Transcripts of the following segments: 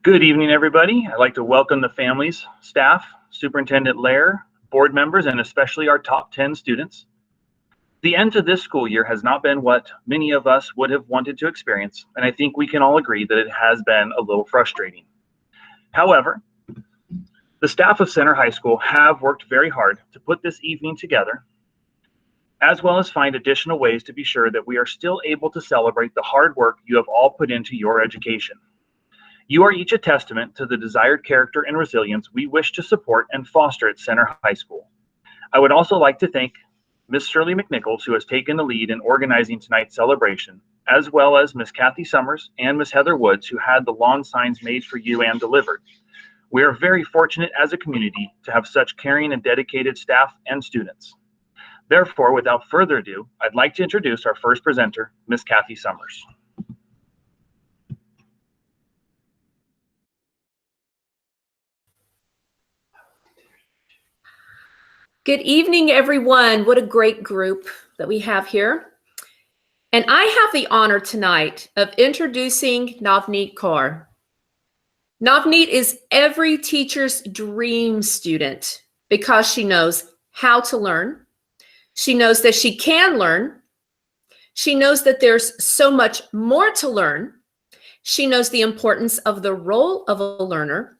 Good evening, everybody. I'd like to welcome the families, staff, Superintendent Lair, board members, and especially our top 10 students. The end to this school year has not been what many of us would have wanted to experience, and I think we can all agree that it has been a little frustrating. However, the staff of Center High School have worked very hard to put this evening together, as well as find additional ways to be sure that we are still able to celebrate the hard work you have all put into your education. You are each a testament to the desired character and resilience we wish to support and foster at Center High School. I would also like to thank Ms. Shirley McNichols, who has taken the lead in organizing tonight's celebration, as well as Ms. Kathy Summers and Ms. Heather Woods, who had the lawn signs made for you and delivered. We are very fortunate as a community to have such caring and dedicated staff and students. Therefore, without further ado, I'd like to introduce our first presenter, Ms. Kathy Summers. Good evening, everyone. What a great group that we have here. And I have the honor tonight of introducing Navneet Kaur. Navneet is every teacher's dream student because she knows how to learn. She knows that she can learn. She knows that there's so much more to learn. She knows the importance of the role of a learner.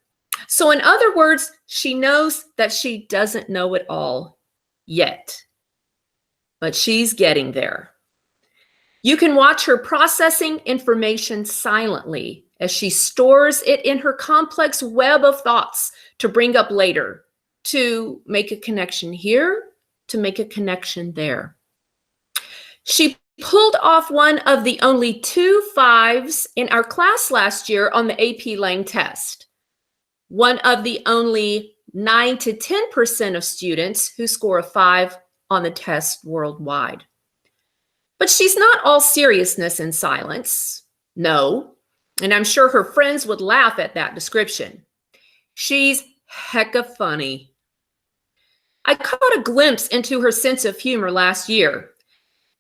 So in other words, she knows that she doesn't know it all yet, but she's getting there. You can watch her processing information silently as she stores it in her complex web of thoughts to bring up later, to make a connection here, to make a connection there. She pulled off one of the only 2 5s in our class last year on the AP Lang test. One of the only 9 to 10% of students who score a 5 on the test worldwide. But she's not all seriousness and silence. No, and I'm sure her friends would laugh at that description. She's hecka funny. I caught a glimpse into her sense of humor last year.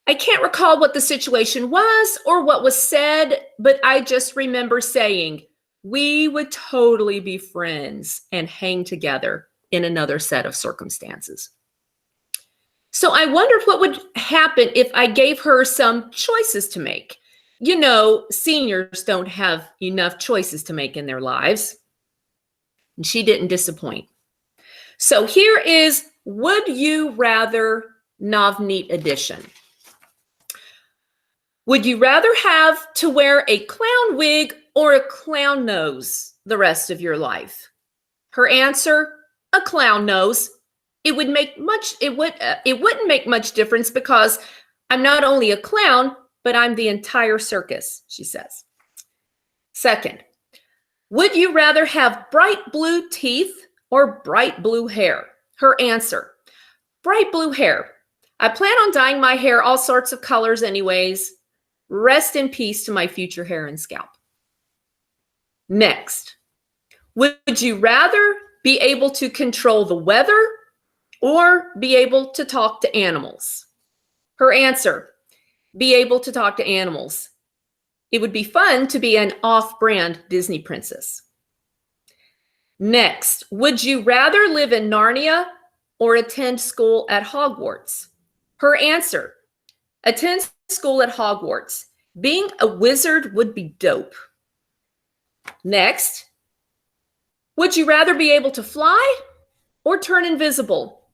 I can't recall what the situation was or what was said, but I just remember saying, we would totally be friends and hang together in another set of circumstances. So I wondered what would happen if I gave her some choices to make. You know, seniors don't have enough choices to make in their lives. And she didn't disappoint. So here is Would You Rather Navneet edition. Would you rather have to wear a clown wig or a clown nose the rest of your life? Her answer, a clown nose. It wouldn't make much difference because I'm not only a clown, but I'm the entire circus, she says. Second, would you rather have bright blue teeth or bright blue hair? Her answer, bright blue hair. I plan on dyeing my hair all sorts of colors anyways. Rest in peace to my future hair and scalp. Next, would you rather be able to control the weather or be able to talk to animals? Her answer, be able to talk to animals. It would be fun to be an off-brand Disney princess. Next, would you rather live in Narnia or attend school at Hogwarts? Her answer, attend school at Hogwarts. Being a wizard would be dope. Next, would you rather be able to fly or turn invisible?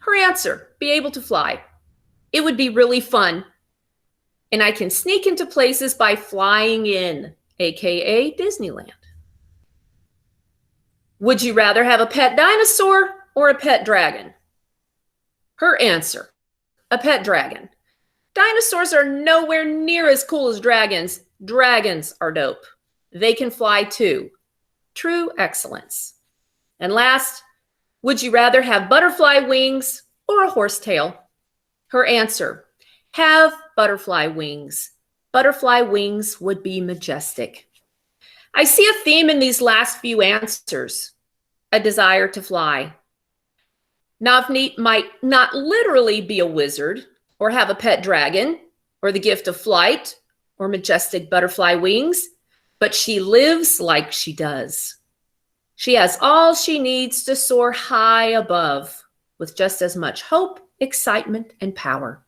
Her answer, be able to fly. It would be really fun. And I can sneak into places by flying in, aka Disneyland. Would you rather have a pet dinosaur or a pet dragon? Her answer, a pet dragon. Dinosaurs are nowhere near as cool as dragons. Dragons are dope. They can fly too. True excellence. And last, would you rather have butterfly wings or a horsetail? Her answer, have butterfly wings. Butterfly wings would be majestic. I see a theme in these last few answers, a desire to fly. Navneet might not literally be a wizard or have a pet dragon or the gift of flight or majestic butterfly wings, but she lives like she does. She has all she needs to soar high above with just as much hope, excitement, and power.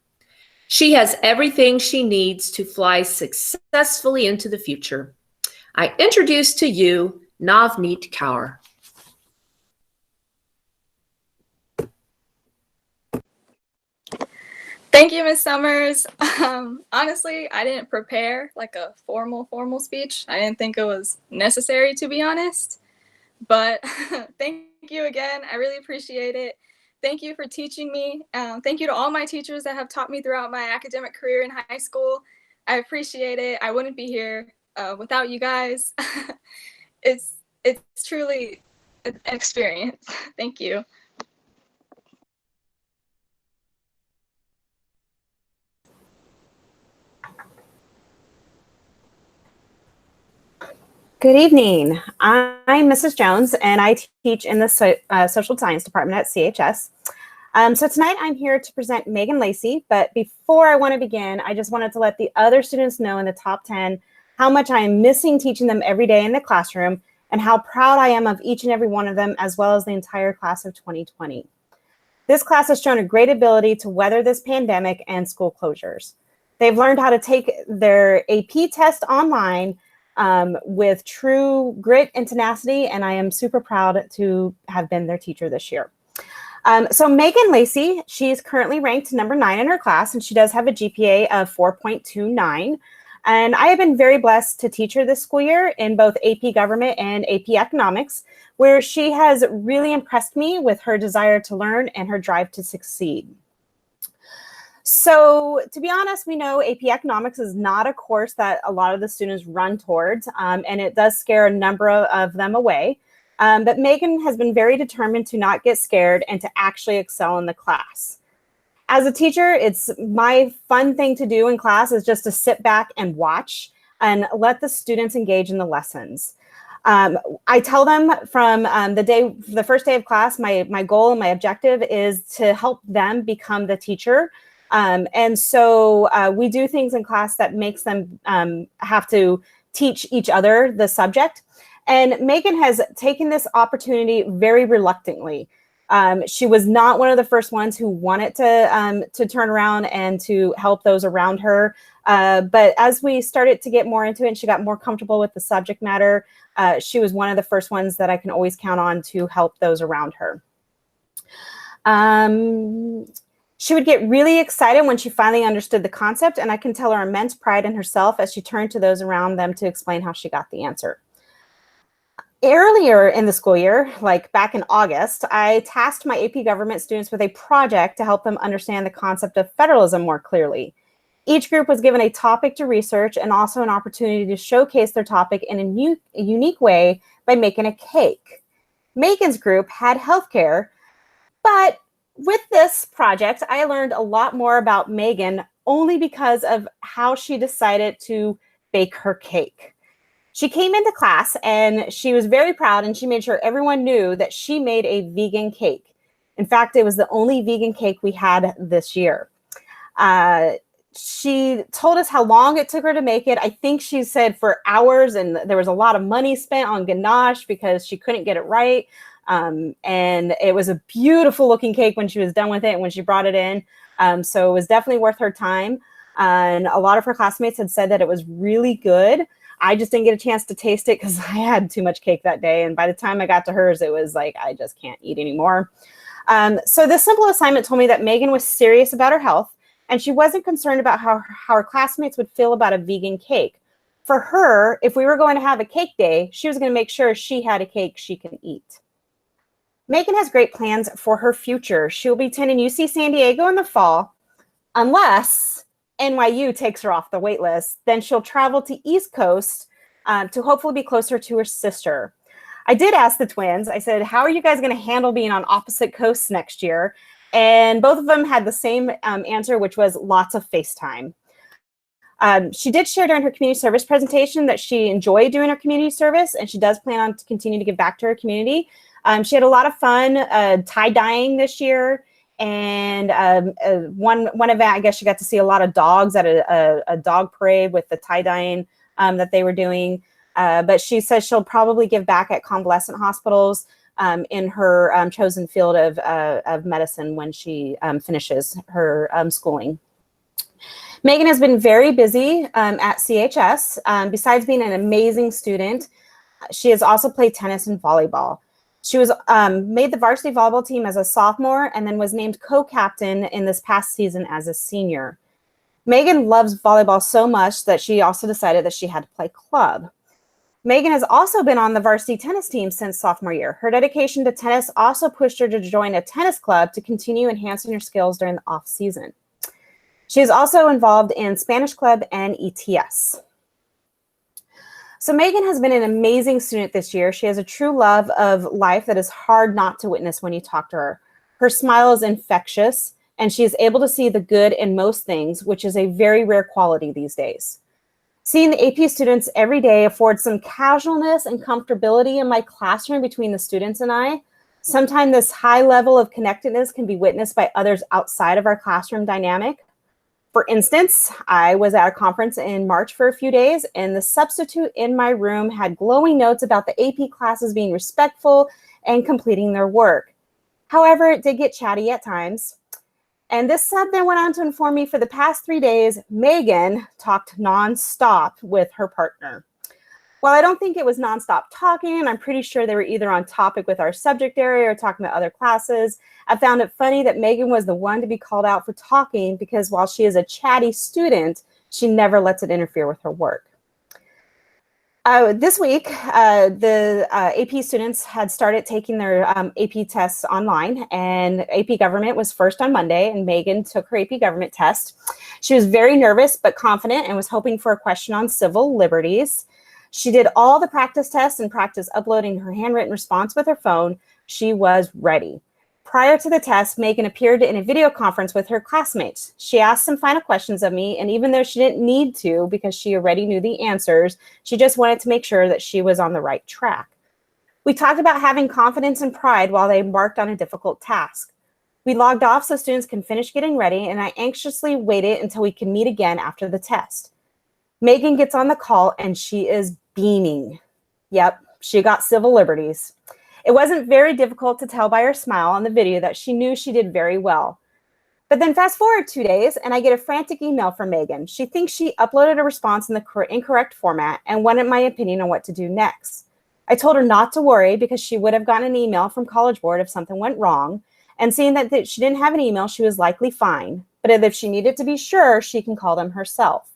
She has everything she needs to fly successfully into the future. I introduce to you Navneet Kaur. Thank you, Ms. Summers. Honestly, I didn't prepare like a formal speech. I didn't think it was necessary, to be honest. But thank you again. I really appreciate it. Thank you for teaching me. Thank you to all my teachers that have taught me throughout my academic career in high school. I appreciate it. I wouldn't be here without you guys. It's truly an experience. Thank you. Good evening. I'm Mrs. Jones, and I teach in the Social Science Department at CHS. So tonight I'm here to present Megan Lacey, but before I want to begin, I just wanted to let the other students know in the top 10 how much I am missing teaching them every day in the classroom and how proud I am of each and every one of them, as well as the entire class of 2020. This class has shown a great ability to weather this pandemic and school closures. They've learned how to take their AP test online with true grit and tenacity, and I am super proud to have been their teacher this year. So Megan Lacey, she's currently ranked number 9 in her class, and she does have a GPA of 4.29. And I have been very blessed to teach her this school year in both AP Government and AP Economics, where she has really impressed me with her desire to learn and her drive to succeed. So to be honest, we know AP Economics is not a course that a lot of the students run towards, and it does scare a number of them away. But Megan has been very determined to not get scared and to actually excel in the class. As a teacher, it's my fun thing to do in class is just to sit back and watch and let the students engage in the lessons. I tell them from the first day of class, my goal and my objective is to help them become the teacher. And so we do things in class that makes them have to teach each other the subject. And Megan has taken this opportunity very reluctantly. She was not one of the first ones who wanted to turn around and to help those around her. But as we started to get more into it and she got more comfortable with the subject matter, she was one of the first ones that I can always count on to help those around her. She would get really excited when she finally understood the concept, and I can tell her immense pride in herself as she turned to those around them to explain how she got the answer. Earlier in the school year, like back in August, I tasked my AP Government students with a project to help them understand the concept of federalism more clearly. Each group was given a topic to research and also an opportunity to showcase their topic in a unique way by making a cake. Megan's group had healthcare, but with this project, I learned a lot more about Megan only because of how she decided to bake her cake. She came into class and she was very proud, and she made sure everyone knew that she made a vegan cake. In fact, it was the only vegan cake we had this year. She told us how long it took her to make it. I think she said for hours, and there was a lot of money spent on ganache because she couldn't get it right. And it was a beautiful looking cake when she was done with it and when she brought it in. So it was definitely worth her time. And a lot of her classmates had said that it was really good. I just didn't get a chance to taste it because I had too much cake that day. And by the time I got to hers, it was like, I just can't eat anymore. So this simple assignment told me that Megan was serious about her health, and she wasn't concerned about how her classmates would feel about a vegan cake. For her, if we were going to have a cake day, she was going to make sure she had a cake she can eat. Megan has great plans for her future. She will be attending UC San Diego in the fall, unless NYU takes her off the wait list. Then she'll travel to East Coast to hopefully be closer to her sister. I did ask the twins, I said, how are you guys going to handle being on opposite coasts next year? And both of them had the same answer, which was lots of FaceTime. She did share during her community service presentation that she enjoyed doing her community service, and she does plan on to continue to give back to her community. She had a lot of fun tie-dyeing this year, and one event, I guess she got to see a lot of dogs at a dog parade with the tie-dyeing that they were doing. but she says she'll probably give back at convalescent hospitals in her chosen field of medicine when she finishes her schooling. Megan has been very busy at CHS. Besides being an amazing student, she has also played tennis and volleyball. She was made the varsity volleyball team as a sophomore and then was named co-captain in this past season as a senior. Megan loves volleyball so much that she also decided that she had to play club. Megan has also been on the varsity tennis team since sophomore year. Her dedication to tennis also pushed her to join a tennis club to continue enhancing her skills during the off season. She is also involved in Spanish club and ETS. So Megan has been an amazing student this year. She has a true love of life that is hard not to witness when you talk to her. Her smile is infectious, and she is able to see the good in most things, which is a very rare quality these days. Seeing the AP students every day affords some casualness and comfortability in my classroom between the students and I. Sometimes this high level of connectedness can be witnessed by others outside of our classroom dynamic. For instance, I was at a conference in March for a few days, and the substitute in my room had glowing notes about the AP classes being respectful and completing their work. However, it did get chatty at times. And this sub then went on to inform me for the past 3 days, Megan talked nonstop with her partner. While I don't think it was nonstop talking, I'm pretty sure they were either on topic with our subject area or talking to other classes. I found it funny that Megan was the one to be called out for talking because while she is a chatty student, she never lets it interfere with her work. This week, the AP students had started taking their AP tests online, and AP Government was first on Monday, and Megan took her AP Government test. She was very nervous but confident and was hoping for a question on civil liberties. She did all the practice tests and practiced uploading her handwritten response with her phone. She was ready. Prior to the test, Megan appeared in a video conference with her classmates. She asked some final questions of me, and even though she didn't need to because she already knew the answers, she just wanted to make sure that she was on the right track. We talked about having confidence and pride while they embarked on a difficult task. We logged off so students can finish getting ready, and I anxiously waited until we could meet again after the test. Megan gets on the call, and she is beaming. Yep, she got civil liberties. It wasn't very difficult to tell by her smile on the video that she knew she did very well. But then fast forward 2 days and I get a frantic email from Megan. She thinks she uploaded a response in the incorrect format and wanted my opinion on what to do next. I told her not to worry because she would have gotten an email from College Board if something went wrong. And seeing that she didn't have an email, she was likely fine. But if she needed to be sure, she can call them herself.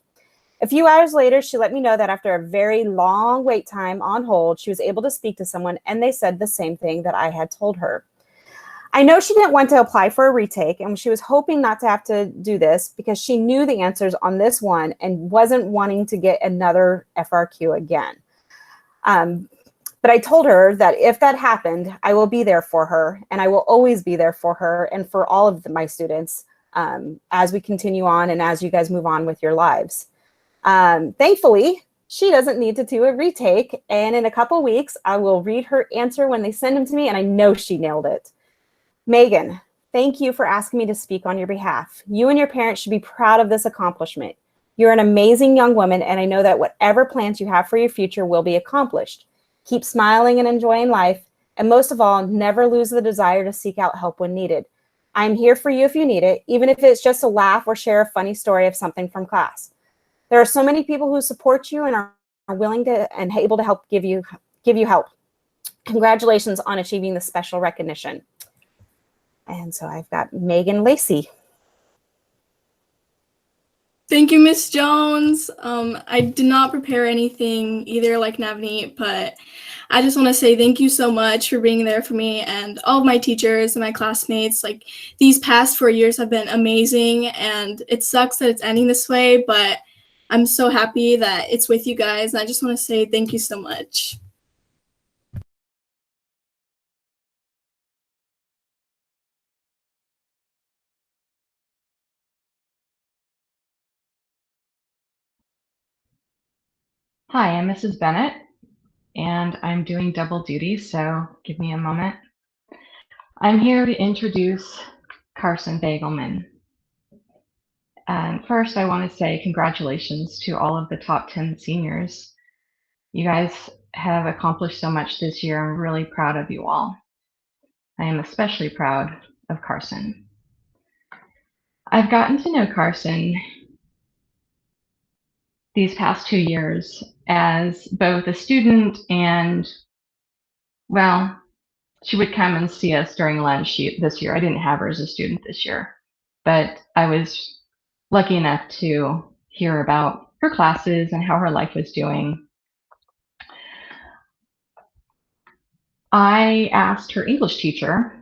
A few hours later, she let me know that after a very long wait time on hold, she was able to speak to someone, and they said the same thing that I had told her. I know she didn't want to apply for a retake, and she was hoping not to have to do this because she knew the answers on this one and wasn't wanting to get another FRQ again. But I told her that if that happened, I will be there for her, and I will always be there for her and for all of my students as we continue on and as you guys move on with your lives. Thankfully, she doesn't need to do a retake, and in a couple weeks, I will read her answer when they send them to me, and I know she nailed it. Megan, thank you for asking me to speak on your behalf. You and your parents should be proud of this accomplishment. You're an amazing young woman, and I know that whatever plans you have for your future will be accomplished. Keep smiling and enjoying life, and most of all, never lose the desire to seek out help when needed. I'm here for you if you need it, even if it's just a laugh or share a funny story of something from class. There are so many people who support you and are willing to and able to help give you help. Congratulations on achieving this special recognition. And so I've got Megan Lacey. Thank you, Miss Jones. I did not prepare anything either like Navneet, but I just want to say thank you so much for being there for me and all of my teachers and my classmates. Like, these past 4 years have been amazing, and it sucks that it's ending this way, but I'm so happy that it's with you guys. And I just want to say thank you so much. Hi, I'm Mrs. Bennett, and I'm doing double duty, so give me a moment. I'm here to introduce Carson Bagelman. And first, I want to say congratulations to all of the top 10 seniors. You guys have accomplished so much this year. I'm really proud of you all. I am especially proud of Carson. I've gotten to know Carson these past 2 years as both a student and, well, she would come and see us during lunch this year. I didn't have her as a student this year, but I was lucky enough to hear about her classes and how her life was doing. I asked her English teacher,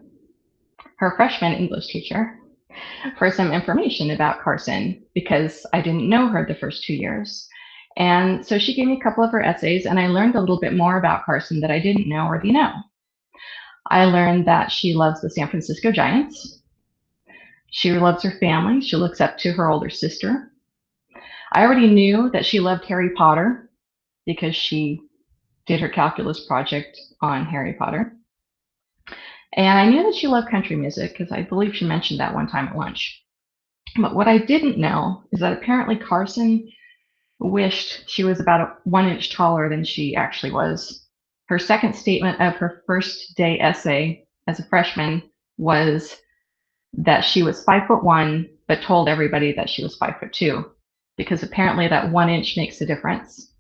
her freshman English teacher, for some information about Carson because I didn't know her the first 2 years. And so she gave me a couple of her essays, and I learned a little bit more about Carson that I didn't know already know. I learned that she loves the San Francisco Giants. She loves her family. She looks up to her older sister. I already knew that she loved Harry Potter because she did her calculus project on Harry Potter. And I knew that she loved country music because I believe she mentioned that one time at lunch. But what I didn't know is that apparently Carson wished she was about 1 inch taller than she actually was. Her second statement of her first day essay as a freshman was that she was 5'1", but told everybody that she was 5'2", because apparently that 1 inch makes a difference.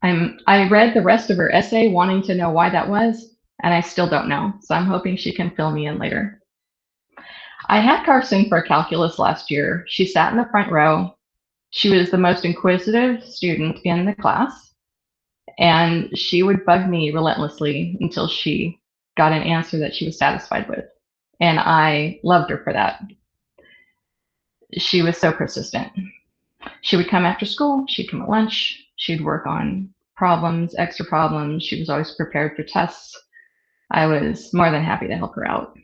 I read the rest of her essay wanting to know why that was, and I still don't know. So I'm hoping she can fill me in later. I had Carson for calculus last year. She sat in the front row. She was the most inquisitive student in the class, and she would bug me relentlessly until she got an answer that she was satisfied with. And I loved her for that. She was so persistent. She would come after school, she'd come at lunch, she'd work on problems, extra problems. She was always prepared for tests. I was more than happy to help her out.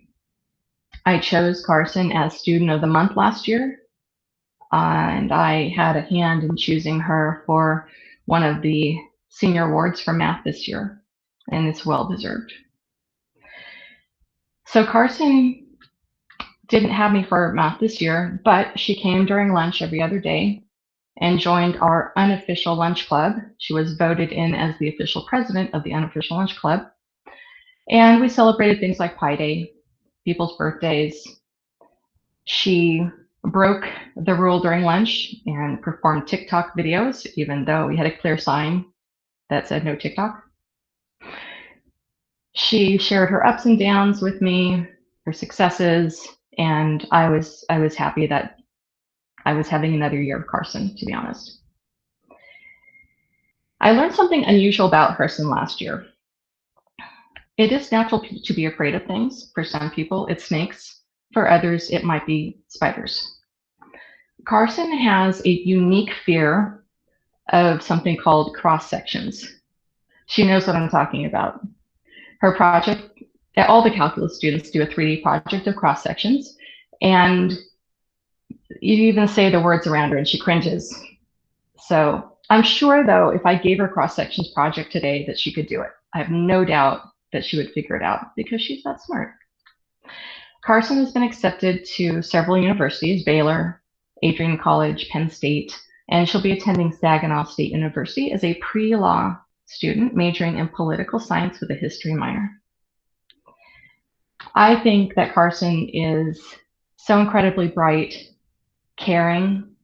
I chose Carson as Student of the Month last year, and I had a hand in choosing her for one of the senior awards for math this year, and it's well-deserved. So Carson didn't have me for math this year, but she came during lunch every other day and joined our unofficial lunch club. She was voted in as the official president of the unofficial lunch club. And we celebrated things like Pi Day, people's birthdays. She broke the rule during lunch and performed TikTok videos, even though we had a clear sign that said no TikTok. She shared her ups and downs with me, her successes, and I was happy that I was having another year of Carson, to be honest. I learned something unusual about Carson last year. It is natural to be afraid of things. For some people, it's snakes. For others, it might be spiders. Carson has a unique fear of something called cross sections. She knows what I'm talking about. Her project, all the calculus students do a 3D project of cross sections, and you even say the words around her and she cringes. So I'm sure, though, if I gave her cross sections project today, that she could do it. I have no doubt that she would figure it out because she's that smart. Carson has been accepted to several universities, Baylor, Adrian College, Penn State, and she'll be attending Saginaw State University as a pre-law student majoring in political science with a history minor. I think that Carson is so incredibly bright, caring,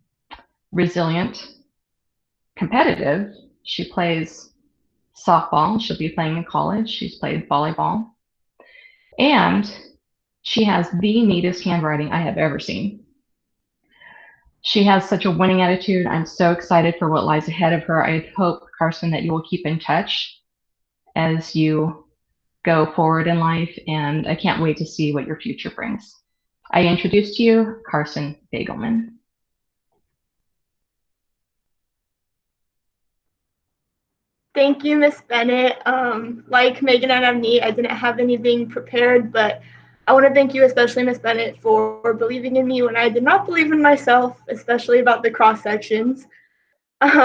resilient, competitive. She plays softball. She'll be playing in college. She's played volleyball. And she has the neatest handwriting I have ever seen. She has such a winning attitude. I'm so excited for what lies ahead of her. I hope, Carson, that you will keep in touch as you go forward in life, and I can't wait to see what your future brings. I introduce to you Carson Bagelman. Thank you, Miss Bennett. Like Megan and Navneet, I didn't have anything prepared, but I want to thank you, especially Miss Bennett, for believing in me when I did not believe in myself, especially about the cross sections. I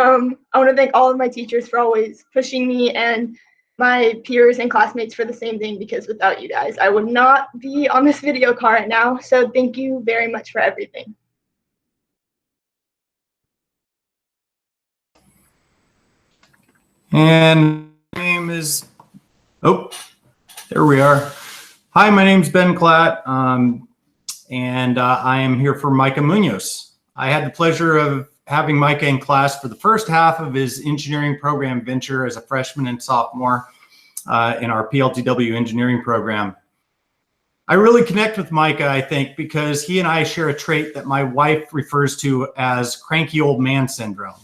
want to thank all of my teachers for always pushing me, and my peers and classmates for the same thing, because without you guys, I would not be on this video call right now. So thank you very much for everything. And my name is, oh, there we are. Hi, my name's Ben Klatt, and I am here for Micah Munoz. I had the pleasure of having Micah in class for the first half of his engineering program venture as a freshman and sophomore in our PLTW engineering program. I really connect with Micah, I think, because he and I share a trait that my wife refers to as cranky old man syndrome.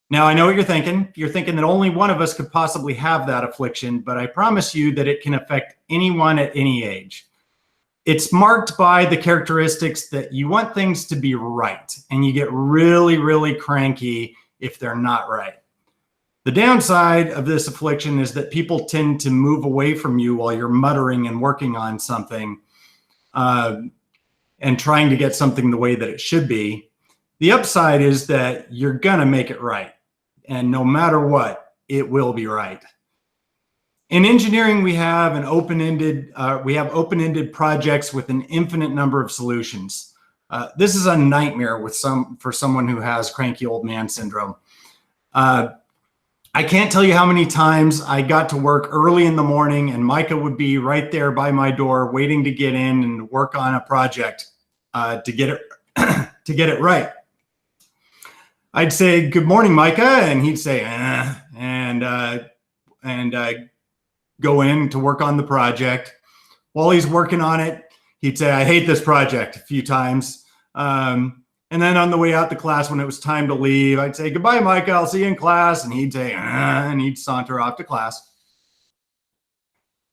Now, I know what you're thinking. You're thinking that only one of us could possibly have that affliction, but I promise you that it can affect anyone at any age. It's marked by the characteristics that you want things to be right, and you get really, really cranky if they're not right. The downside of this affliction is that people tend to move away from you while you're muttering and working on something and trying to get something the way that it should be. The upside is that you're gonna make it right. And no matter what, it will be right. In engineering, we have open-ended projects with an infinite number of solutions. This is a nightmare for someone who has cranky old man syndrome. I can't tell you how many times I got to work early in the morning and Micah would be right there by my door waiting to get in and work on a project to get it right. I'd say, "Good morning, Micah," and he'd say, and go in to work on the project. While he's working on it, he'd say, "I hate this project," a few times. And then on the way out to class, when it was time to leave, I'd say, "Goodbye, Micah, I'll see you in class." And he'd say, and he'd saunter off to class.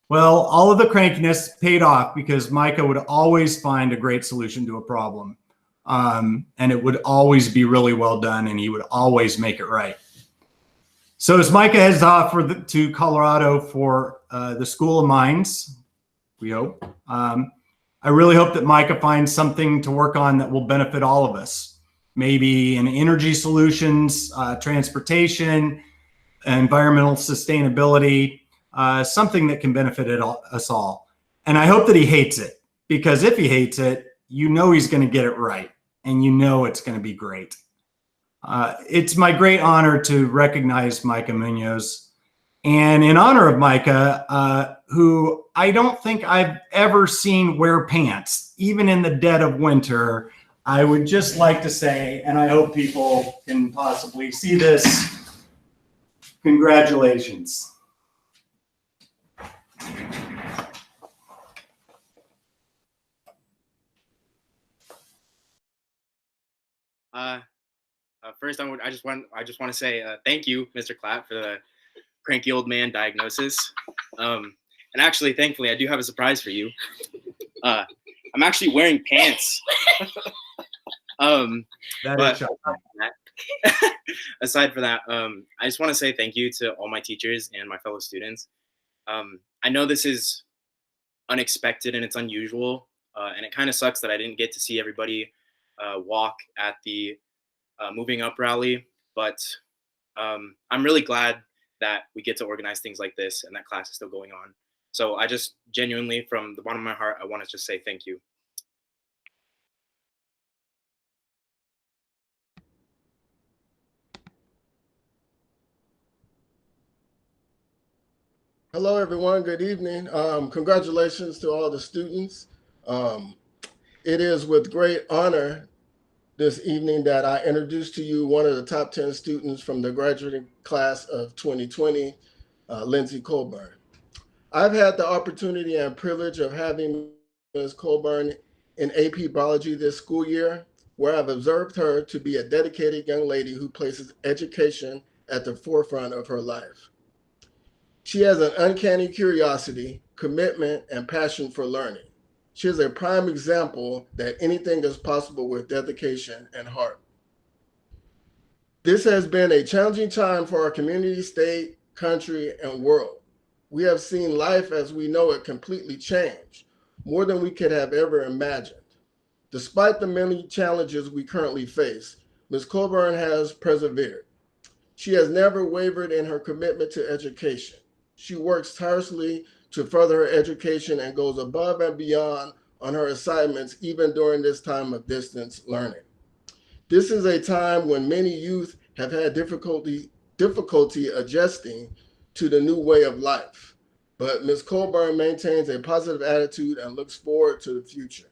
Well, all of the crankiness paid off because Micah would always find a great solution to a problem. And it would always be really well done, and he would always make it right. So as Micah heads off to Colorado for the School of Mines, we hope, I really hope that Micah finds something to work on that will benefit all of us. Maybe in energy solutions, transportation, environmental sustainability, something that can benefit us all. And I hope that he hates it, because if he hates it, you know he's going to get it right, and you know it's going to be great. It's my great honor to recognize Micah Munoz. And in honor of Micah, who I don't think I've ever seen wear pants, even in the dead of winter, I would just like to say, and I hope people can possibly see this, congratulations. First, I just want to say thank you, Mr. Klatt, for the cranky old man diagnosis. And actually, thankfully, I do have a surprise for you. I'm actually wearing pants. Aside from that, I just want to say thank you to all my teachers and my fellow students. I know this is unexpected and it's unusual, and it kind of sucks that I didn't get to see everybody walk at the Moving Up rally, but I'm really glad that we get to organize things like this and that class is still going on. So I just genuinely, from the bottom of my heart, I want to just say thank you. Hello, everyone. Good evening. Congratulations to all the students. It is with great honor this evening that I introduce to you one of the top 10 students from the graduating class of 2020, Lindsay Colburn. I've had the opportunity and privilege of having Ms. Colburn in AP Biology this school year, where I've observed her to be a dedicated young lady who places education at the forefront of her life. She has an uncanny curiosity, commitment, and passion for learning. She is a prime example that anything is possible with dedication and heart. This has been a challenging time for our community, state, country, and world. We have seen life as we know it completely change, more than we could have ever imagined. Despite the many challenges we currently face, Ms. Colburn has persevered. She has never wavered in her commitment to education. She works tirelessly to further her education and goes above and beyond on her assignments, even during this time of distance learning. This is a time when many youth have had difficulty difficulty adjusting to the new way of life. But Ms. Colburn maintains a positive attitude and looks forward to the future.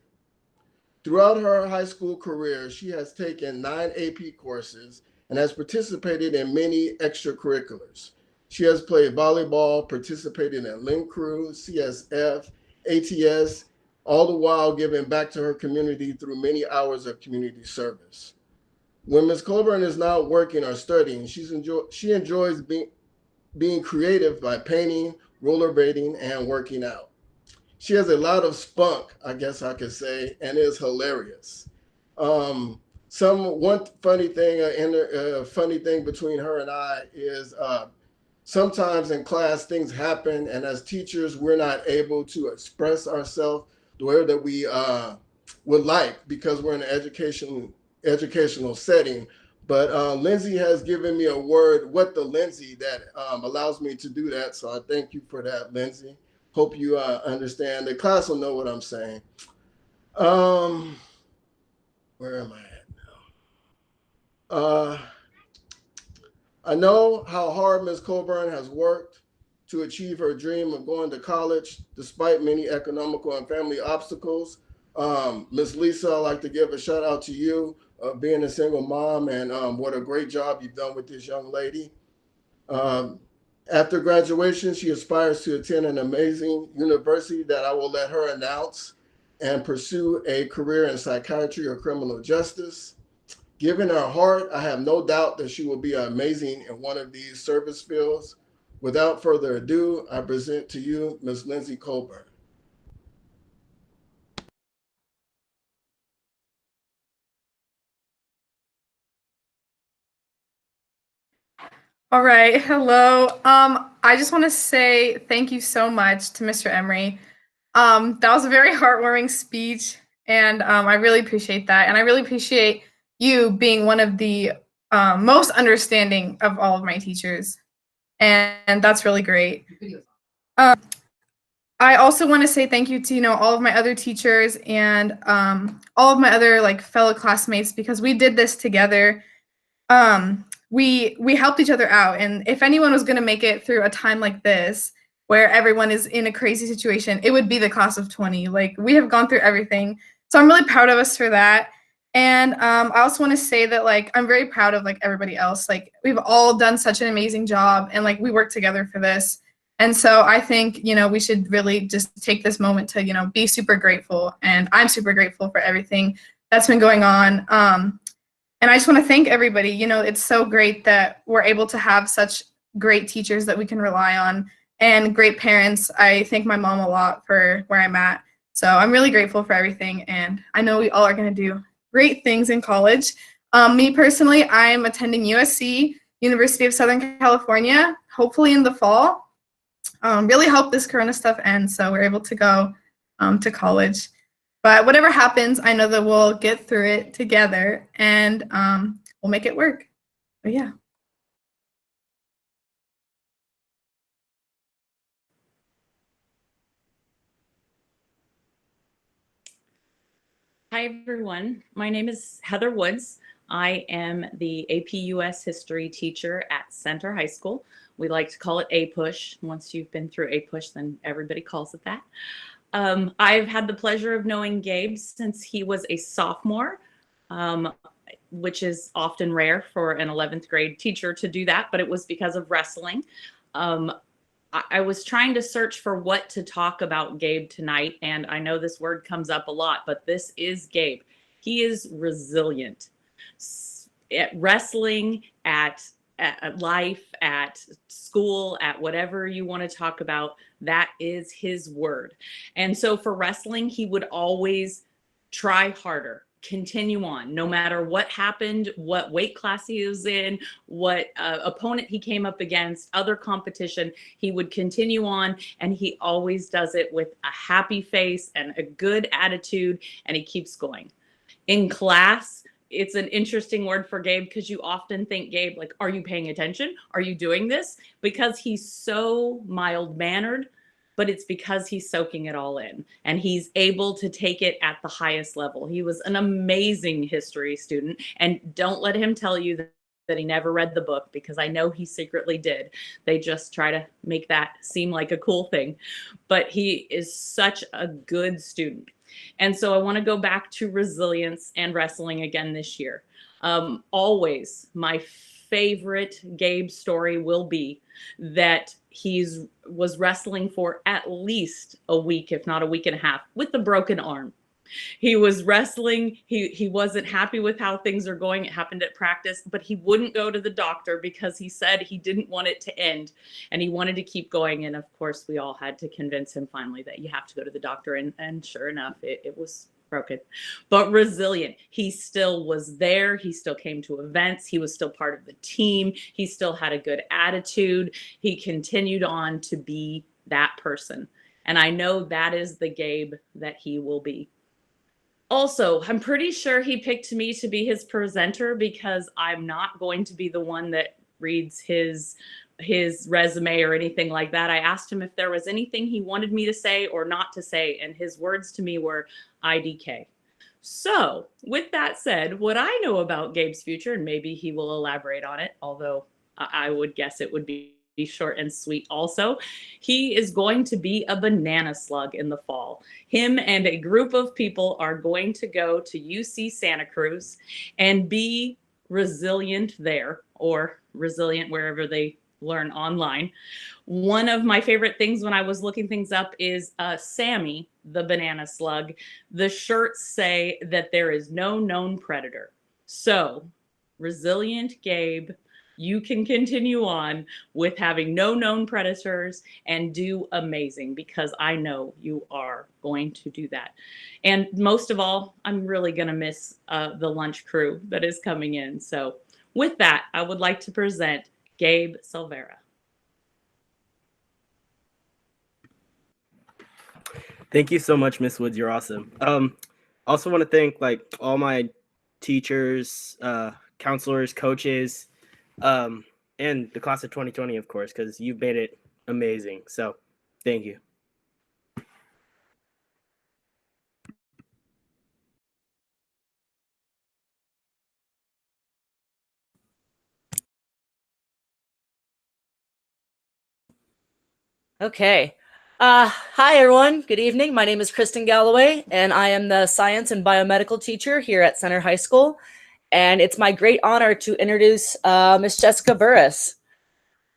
Throughout her high school career, she has taken 9 AP courses and has participated in many extracurriculars. She has played volleyball, participated in Link Crew, CSF, ATS, all the while giving back to her community through many hours of community service. When Ms. Colburn is not working or studying, she enjoys being creative by painting, rollerblading, and working out. She has a lot of spunk, I guess I could say, and is hilarious. One funny thing between her and I is sometimes in class things happen, and as teachers we're not able to express ourselves the way that we would like because we're in an educational setting. But Lindsay has given me a word, what the Lindsay, that allows me to do that. So I thank you for that, Lindsay. Hope you understand. The class will know what I'm saying. Where am I at now? I know how hard Ms. Colburn has worked to achieve her dream of going to college, despite many economical and family obstacles. Ms. Lisa, I'd like to give a shout out to you of being a single mom, and what a great job you've done with this young lady. After graduation, she aspires to attend an amazing university that I will let her announce and pursue a career in psychiatry or criminal justice. Given her heart, I have no doubt that she will be amazing in one of these service fields. Without further ado, I present to you Ms. Lindsay Colburn. All right, hello. I just want to say thank you so much to Mr. Emery. That was a very heartwarming speech, and I really appreciate that. And I really appreciate you being one of the most understanding of all of my teachers, and that's really great. I also want to say thank you to all of my other teachers and all of my other fellow classmates, because we did this together. We helped each other out, and if anyone was going to make it through a time like this where everyone is in a crazy situation, it would be the class of 20. We have gone through everything, so I'm really proud of us for that. And I also want to say that I'm very proud of everybody else. We've all done such an amazing job, and we work together for this. And so I think we should really just take this moment to be super grateful, and I'm super grateful for everything that's been going on. And I just want to thank everybody. It's so great that we're able to have such great teachers that we can rely on, and great parents. I thank my mom a lot for where I'm at. So I'm really grateful for everything, and I know we all are going to do great things in college. Me personally, I'm attending USC, University of Southern California, hopefully in the fall. Really hope this Corona stuff ends so we're able to go to college. But whatever happens, I know that we'll get through it together, and we'll make it work. But yeah. Hi, everyone. My name is Heather Woods. I am the AP US History teacher at Center High School. We like to call it APUSH. Once you've been through APUSH, then everybody calls it that. I've had the pleasure of knowing Gabe since he was a sophomore, which is often rare for an 11th grade teacher to do that, but it was because of wrestling. I was trying to search for what to talk about Gabe tonight, and I know this word comes up a lot, but this is Gabe. He is resilient. At wrestling, at life, at school, at whatever you want to talk about, that is his word. And so for wrestling, he would always try harder, continue on, no matter what happened, what weight class he was in, what opponent he came up against, other competition, he would continue on, and he always does it with a happy face and a good attitude, and he keeps going. In class, it's an interesting word for Gabe because you often think, Gabe, are you paying attention? Are you doing this? Because he's so mild-mannered, but it's because he's soaking it all in, and he's able to take it at the highest level. He was an amazing history student, and don't let him tell you that he never read the book, because I know he secretly did. They just try to make that seem like a cool thing. But he is such a good student. And so I want to go back to resilience and wrestling again this year. Always my favorite Gabe story will be that was wrestling for at least a week, if not a week and a half, with a broken arm. He was wrestling. He wasn't happy with how things are going. It happened at practice, but he wouldn't go to the doctor because he said he didn't want it to end and he wanted to keep going. And of course, we all had to convince him finally that you have to go to the doctor. And sure enough, it was broken, but resilient. He still was there. He still came to events. He was still part of the team. He still had a good attitude. He continued on to be that person. And I know that is the Gabe that he will be. Also, I'm pretty sure he picked me to be his presenter because I'm not going to be the one that reads his resume or anything like that. I asked him if there was anything he wanted me to say or not to say, and his words to me were IDK. So with that said, what I know about Gabe's future, and maybe he will elaborate on it, although I would guess it would be short and sweet also, he is going to be a banana slug in the fall. Him and a group of people are going to go to UC Santa Cruz and be resilient there, or resilient wherever they learn online. One of my favorite things when I was looking things up is Sammy, the banana slug. The shirts say that there is no known predator. So, resilient Gabe, you can continue on with having no known predators and do amazing, because I know you are going to do that. And most of all, I'm really going to miss the lunch crew that is coming in. So with that, I would like to present Gabe Silvera. Thank you so much, Miss Woods. You're awesome. Also want to thank all my teachers, counselors, coaches, and the class of 2020, of course, because you've made it amazing. So thank you. Okay. Hi, everyone. Good evening. My name is Kristen Galloway, and I am the science and biomedical teacher here at Center High School. And it's my great honor to introduce Miss Jessica Burris.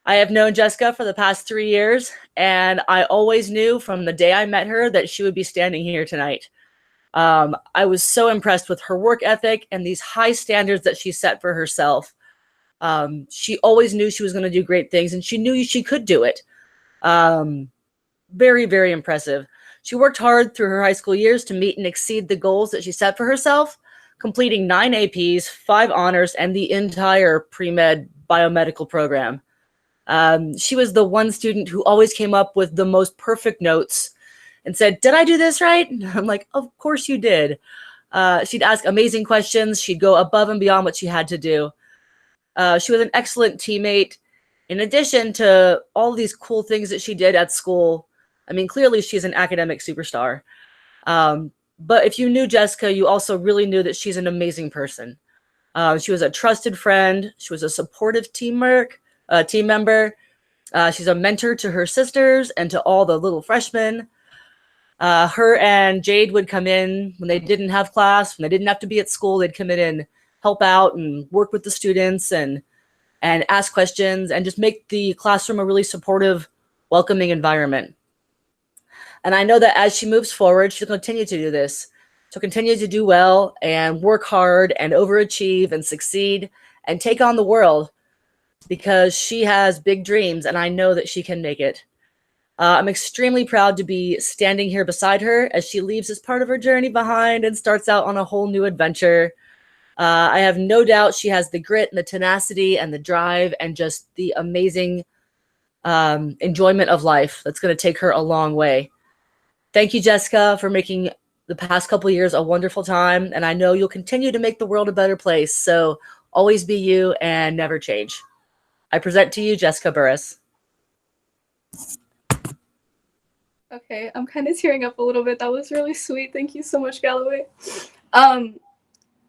I have known Jessica for the past 3 years, and I always knew from the day I met her that she would be standing here tonight. I was so impressed with her work ethic and these high standards that she set for herself. She always knew she was going to do great things, and she knew she could do it. Very, very impressive. She worked hard through her high school years to meet and exceed the goals that she set for herself, completing 9 APs, 5 honors, and the entire pre-med biomedical program. She was the one student who always came up with the most perfect notes and said, "Did I do this right?" I'm like, "Of course you did." She'd ask amazing questions. She'd go above and beyond what she had to do. She was an excellent teammate. In addition to all these cool things that she did at school, I mean, clearly she's an academic superstar. But if you knew Jessica, you also really knew that she's an amazing person. She was a trusted friend. She was a supportive team member. She's a mentor to her sisters and to all the little freshmen. Her and Jade would come in when they didn't have class, when they didn't have to be at school. They'd come in and help out and work with the students and ask questions and just make the classroom a really supportive, welcoming environment. And I know that as she moves forward, she'll continue to do this. She'll continue to do well and work hard and overachieve and succeed and take on the world, because she has big dreams and I know that she can make it. I'm extremely proud to be standing here beside her as she leaves this part of her journey behind and starts out on a whole new adventure. I have no doubt she has the grit and the tenacity and the drive and just the amazing enjoyment of life that's going to take her a long way. Thank you, Jessica, for making the past couple of years a wonderful time. And I know you'll continue to make the world a better place. So always be you and never change. I present to you, Jessica Burris. Okay, I'm kind of tearing up a little bit. That was really sweet. Thank you so much, Galloway.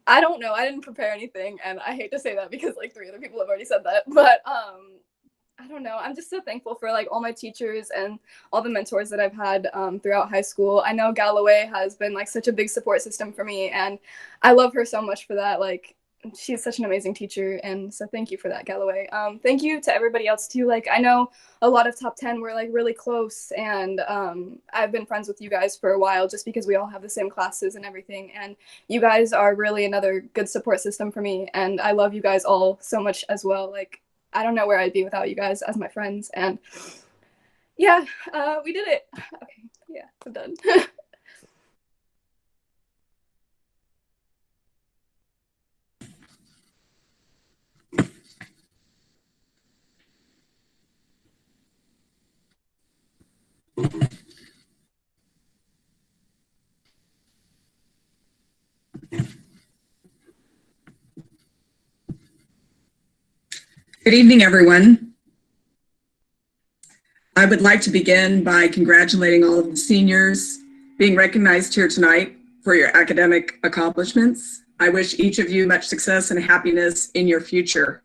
I don't know. I didn't prepare anything, and I hate to say that because like 3 other people have already said that. But I don't know. I'm just so thankful for like all my teachers and all the mentors that I've had throughout high school. I know Galloway has been like such a big support system for me, and I love her so much for that. Like, she's such an amazing teacher, and so thank you for that, Galloway. Thank you to everybody else too. Like, I know a lot of top 10 were like really close, and I've been friends with you guys for a while just because we all have the same classes and everything, and you guys are really another good support system for me, and I love you guys all so much as well. Like, I don't know where I'd be without you guys as my friends, and yeah, we did it. Okay, yeah, I'm done. Good evening, everyone. I would like to begin by congratulating all of the seniors being recognized here tonight for your academic accomplishments. I wish each of you much success and happiness in your future.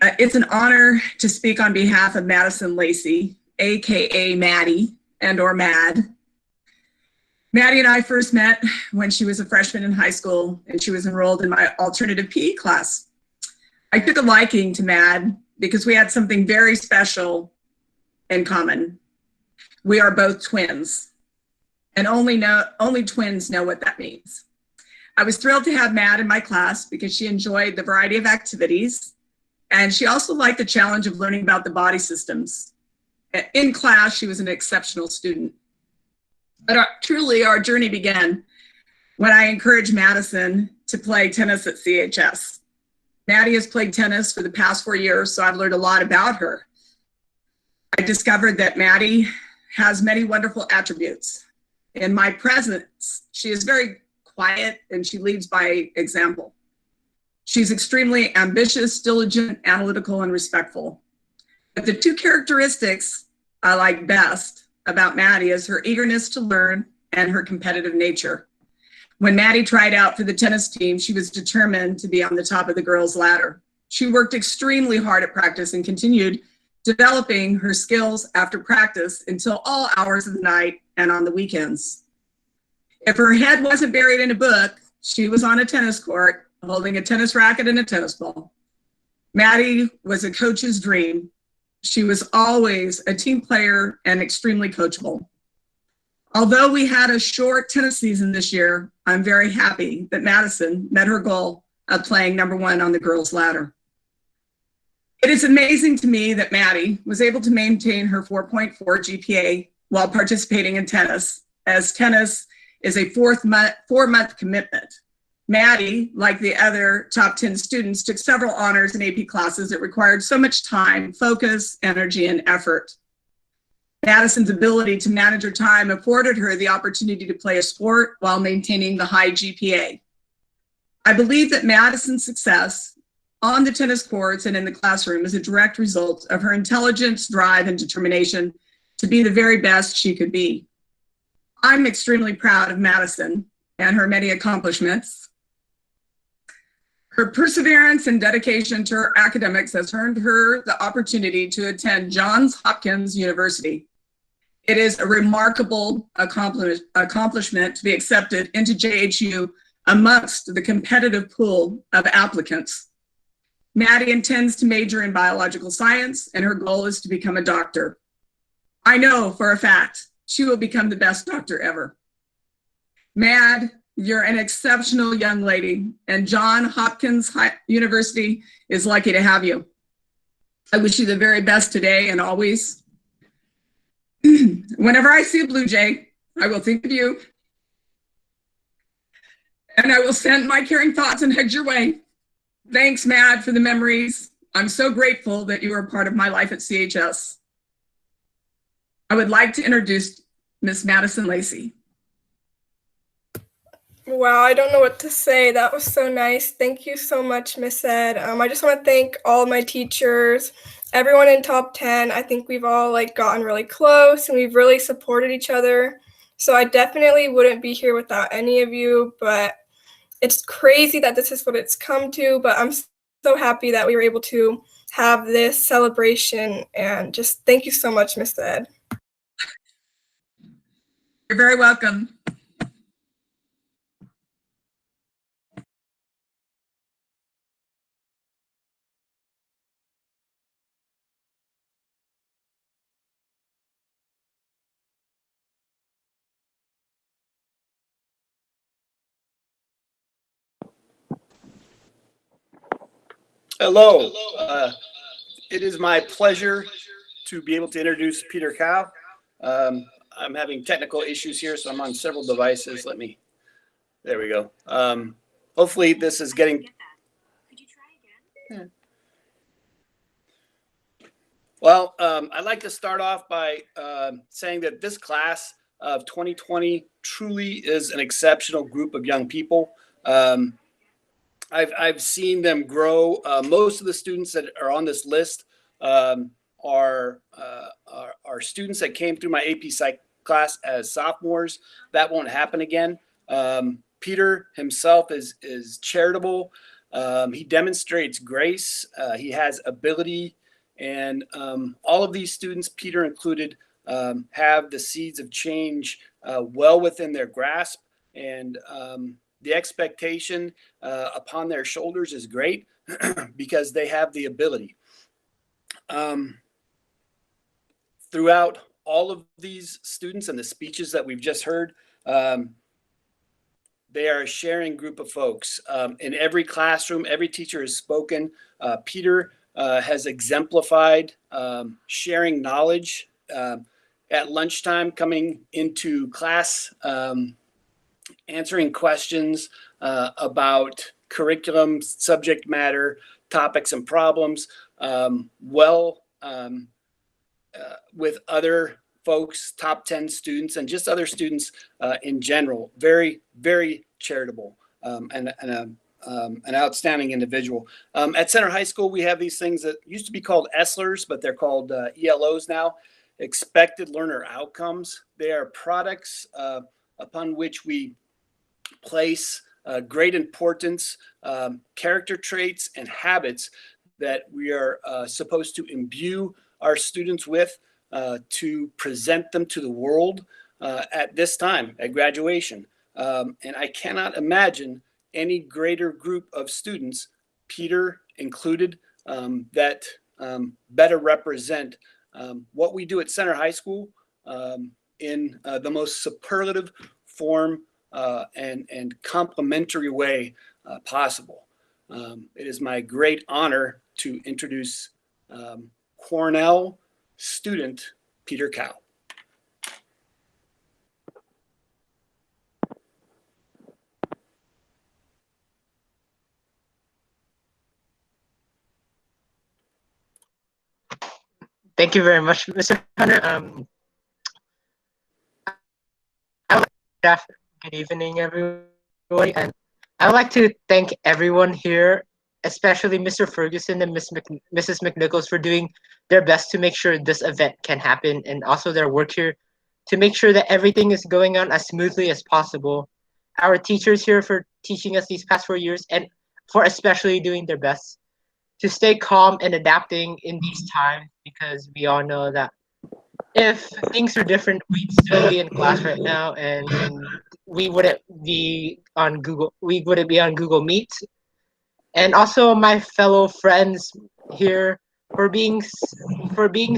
It's an honor to speak on behalf of Madison Lacey, AKA Maddie and/or Mad. Maddie and I first met when she was a freshman in high school and she was enrolled in my alternative PE class. I took a liking to Mad because we had something very special in common. We are both twins, and only twins know what that means. I was thrilled to have Mad in my class because she enjoyed the variety of activities, and she also liked the challenge of learning about the body systems. In class, she was an exceptional student. But truly, our journey began when I encouraged Madison to play tennis at CHS. Maddie has played tennis for the past 4 years, so I've learned a lot about her. I discovered that Maddie has many wonderful attributes. In my presence, she is very quiet and she leads by example. She's extremely ambitious, diligent, analytical, and respectful. But the 2 characteristics I like best about Maddie is her eagerness to learn and her competitive nature. When Maddie tried out for the tennis team, she was determined to be on the top of the girls' ladder. She worked extremely hard at practice and continued developing her skills after practice until all hours of the night and on the weekends. If her head wasn't buried in a book, she was on a tennis court holding a tennis racket and a tennis ball. Maddie was a coach's dream. She was always a team player and extremely coachable. Although we had a short tennis season this year, I'm very happy that Madison met her goal of playing #1 on the girls' ladder. It is amazing to me that Maddie was able to maintain her 4.4 GPA while participating in tennis, as tennis is a 4-month commitment. Maddie, like the other top 10 students, took several honors and AP classes that required so much time, focus, energy, and effort. Madison's ability to manage her time afforded her the opportunity to play a sport while maintaining the high GPA. I believe that Madison's success on the tennis courts and in the classroom is a direct result of her intelligence, drive, and determination to be the very best she could be. I'm extremely proud of Madison and her many accomplishments. Her perseverance and dedication to her academics has earned her the opportunity to attend Johns Hopkins University. It is a remarkable accomplishment to be accepted into JHU amongst the competitive pool of applicants. Maddie intends to major in biological science, and her goal is to become a doctor. I know for a fact she will become the best doctor ever. Mad, you're an exceptional young lady, and Johns Hopkins University is lucky to have you. I wish you the very best today and always. Whenever I see a Blue Jay, I will think of you, and I will send my caring thoughts and hugs your way. Thanks, Mad, for the memories. I'm so grateful that you are a part of my life at CHS. I would like to introduce Miss Madison Lacey. Wow, I don't know what to say. That was so nice. Thank you so much, Miss Ed. I just want to thank all my teachers, everyone in top 10. I think we've all gotten really close and we've really supported each other. So I definitely wouldn't be here without any of you, but it's crazy that this is what it's come to, but I'm so happy that we were able to have this celebration, and just thank you so much, Miss Ed. You're very welcome. Hello. It is my pleasure to be able to introduce Peter Cow. I'm having technical issues here, so I'm on several devices. There we go. Hopefully this is getting. Well, I'd like to start off by saying that this class of 2020 truly is an exceptional group of young people. I've seen them grow. Most of the students that are on this list are students that came through my AP Psych class as sophomores. That won't happen again. Peter himself is charitable. He demonstrates grace. He has ability, and all of these students, Peter included, have the seeds of change well within their grasp, and the expectation upon their shoulders is great because they have the ability. Throughout all of these students and the speeches that we've just heard, they are a sharing group of folks. In every classroom, every teacher has spoken. Peter has exemplified sharing knowledge at lunchtime, coming into class, answering questions about curriculum, subject matter, topics and problems, with other folks, top 10 students, and just other students in general. Very, very charitable and an outstanding individual. At Center High School, we have these things that used to be called ESLers, but they're called ELOs now, Expected Learner Outcomes. They are products upon which we place great importance, character traits and habits that we are supposed to imbue our students with to present them to the world at this time, at graduation. And I cannot imagine any greater group of students, Peter included, that better represent what we do at Center High School in the most superlative form and complimentary way possible. It is my great honor to introduce Cornell student Peter Cow. Thank you very much, Mr. Hunter. Good evening, everybody. And I would like to thank everyone here, especially Mr. Ferguson and Mrs. McNichols, for doing their best to make sure this event can happen, and also their work here to make sure that everything is going on as smoothly as possible. Our teachers here for teaching us these past 4 years, and for especially doing their best to stay calm and adapting in these times, because we all know that if things were different, we'd still be in class right now, and we wouldn't be on Google Meet. And also my fellow friends here for being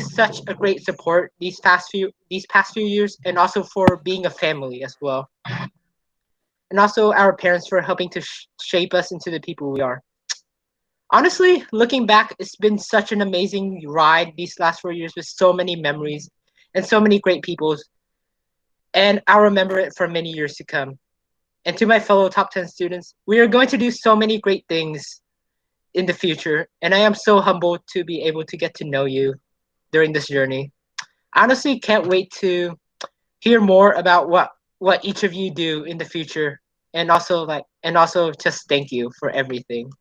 such a great support these past few years, and also for being a family as well. And also our parents for helping to shape us into the people we are. Honestly, looking back, it's been such an amazing ride these last 4 years with so many memories and so many great people. And I'll remember it for many years to come. And to my fellow top 10 students, we are going to do so many great things in the future. And I am so humbled to be able to get to know you during this journey. I honestly can't wait to hear more about what each of you do in the future. And also just thank you for everything.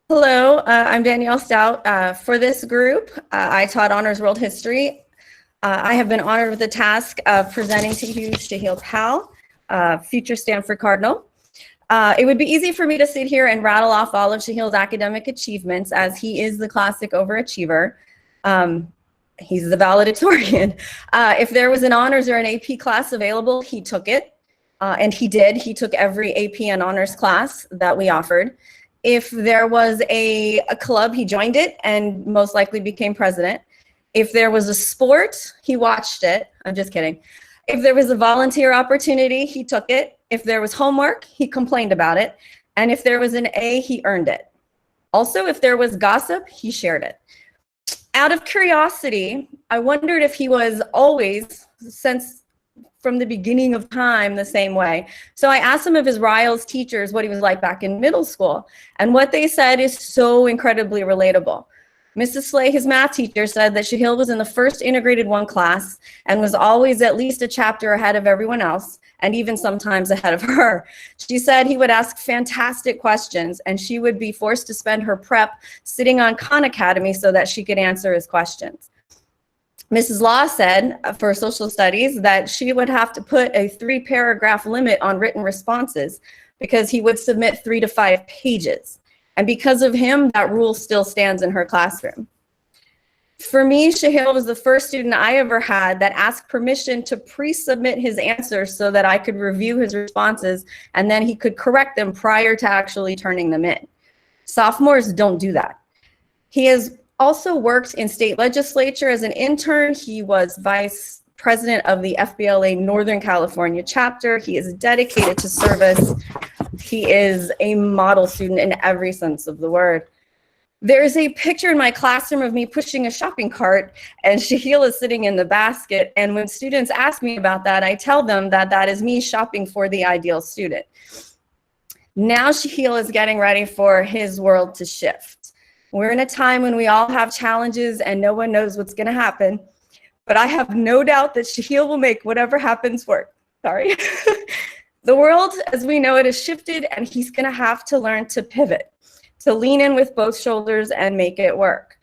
Hello, I'm Danielle Stout. For this group, I taught Honors World History. I have been honored with the task of presenting to you Shahil Pal, future Stanford Cardinal. It would be easy for me to sit here and rattle off all of Shahil's academic achievements, as he is the classic overachiever. He's the valedictorian. If there was an honors or an AP class available, he took it. And he did. He took every AP and honors class that we offered. If there was a club, he joined it and most likely became president. If there was a sport, he watched it. I'm just kidding. If there was a volunteer opportunity, he took it. If there was homework, he complained about it. And if there was an A, he earned it. Also, if there was gossip, he shared it. Out of curiosity, I wondered if he was always, since from the beginning of time, the same way. So I asked some of his Riles teachers what he was like back in middle school. And what they said is so incredibly relatable. Mrs. Slay, his math teacher, said that Shahil was in the first integrated 1 class and was always at least a chapter ahead of everyone else, and even sometimes ahead of her. She said he would ask fantastic questions, and she would be forced to spend her prep sitting on Khan Academy so that she could answer his questions. Mrs. Law said for social studies that she would have to put a 3-paragraph limit on written responses because he would submit 3 to 5 pages. And because of him, that rule still stands in her classroom. For me, Shahil was the first student I ever had that asked permission to pre-submit his answers so that I could review his responses and then he could correct them prior to actually turning them in. Sophomores don't do that. He has also worked in state legislature as an intern. He was vice president of the FBLA Northern California chapter. He is dedicated to service. He is a model student in every sense of the word. There's a picture in my classroom of me pushing a shopping cart and Shahil is sitting in the basket. And when students ask me about that, I tell them that that is me shopping for the ideal student. Now Shahil is getting ready for his world to shift. We're in a time when we all have challenges and no one knows what's going to happen. But I have no doubt that Shahil will make whatever happens work. Sorry. The world as we know it has shifted and he's going to have to learn to pivot, to lean in with both shoulders and make it work.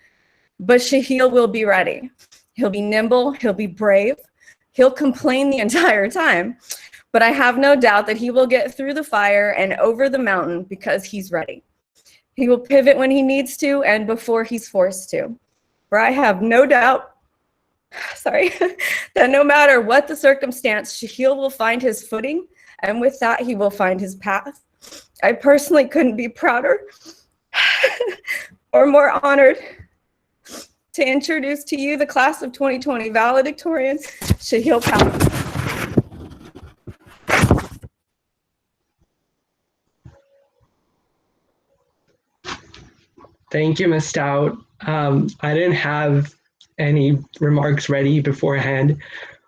But Shahil will be ready. He'll be nimble, he'll be brave, he'll complain the entire time. But I have no doubt that he will get through the fire and over the mountain because he's ready. He will pivot when he needs to and before he's forced to. For I have no doubt, that no matter what the circumstance, Shahil will find his footing, and with that, he will find his path. I personally couldn't be prouder or more honored to introduce to you the class of 2020 valedictorians, Shahil Pal. Thank you, Ms. Stout. I didn't have any remarks ready beforehand,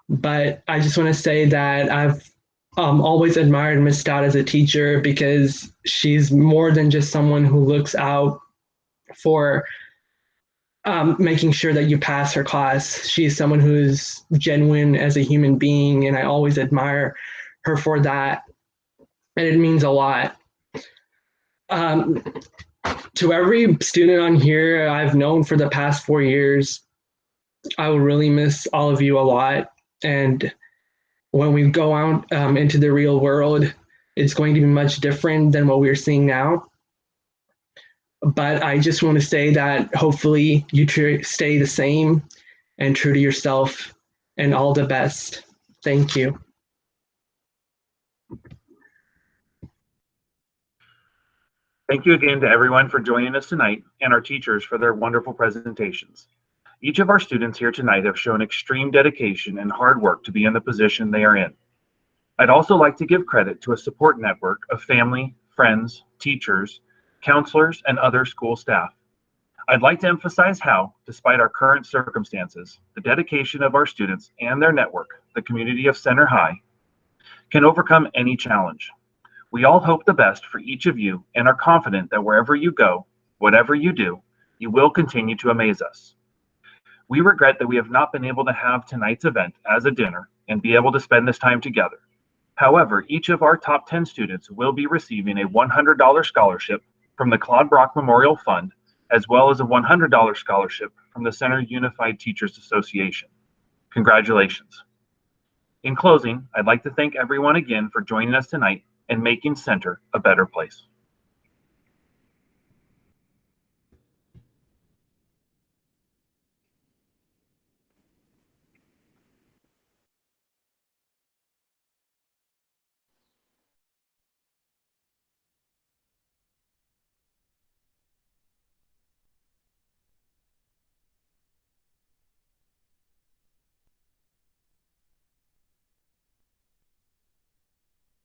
but I just want to say that I've always admired Ms. Stout as a teacher because she's more than just someone who looks out for making sure that you pass her class. She's someone who's genuine as a human being, and I always admire her for that, and it means a lot. To every student on here I've known for the past 4 years, I will really miss all of you a lot. And when we go out into the real world, it's going to be much different than what we're seeing now. But I just want to say that hopefully you stay the same and true to yourself, and all the best. Thank you. Thank you again to everyone for joining us tonight and our teachers for their wonderful presentations. Each of our students here tonight have shown extreme dedication and hard work to be in the position they are in. I'd also like to give credit to a support network of family, friends, teachers, counselors, and other school staff. I'd like to emphasize how, despite our current circumstances, the dedication of our students and their network, the community of Center High, can overcome any challenge. We all hope the best for each of you and are confident that wherever you go, whatever you do, you will continue to amaze us. We regret that we have not been able to have tonight's event as a dinner and be able to spend this time together. However, each of our top 10 students will be receiving a $100 scholarship from the Claude Brock Memorial Fund, as well as a $100 scholarship from the Center Unified Teachers Association. Congratulations. In closing, I'd like to thank everyone again for joining us tonight and making Center a better place.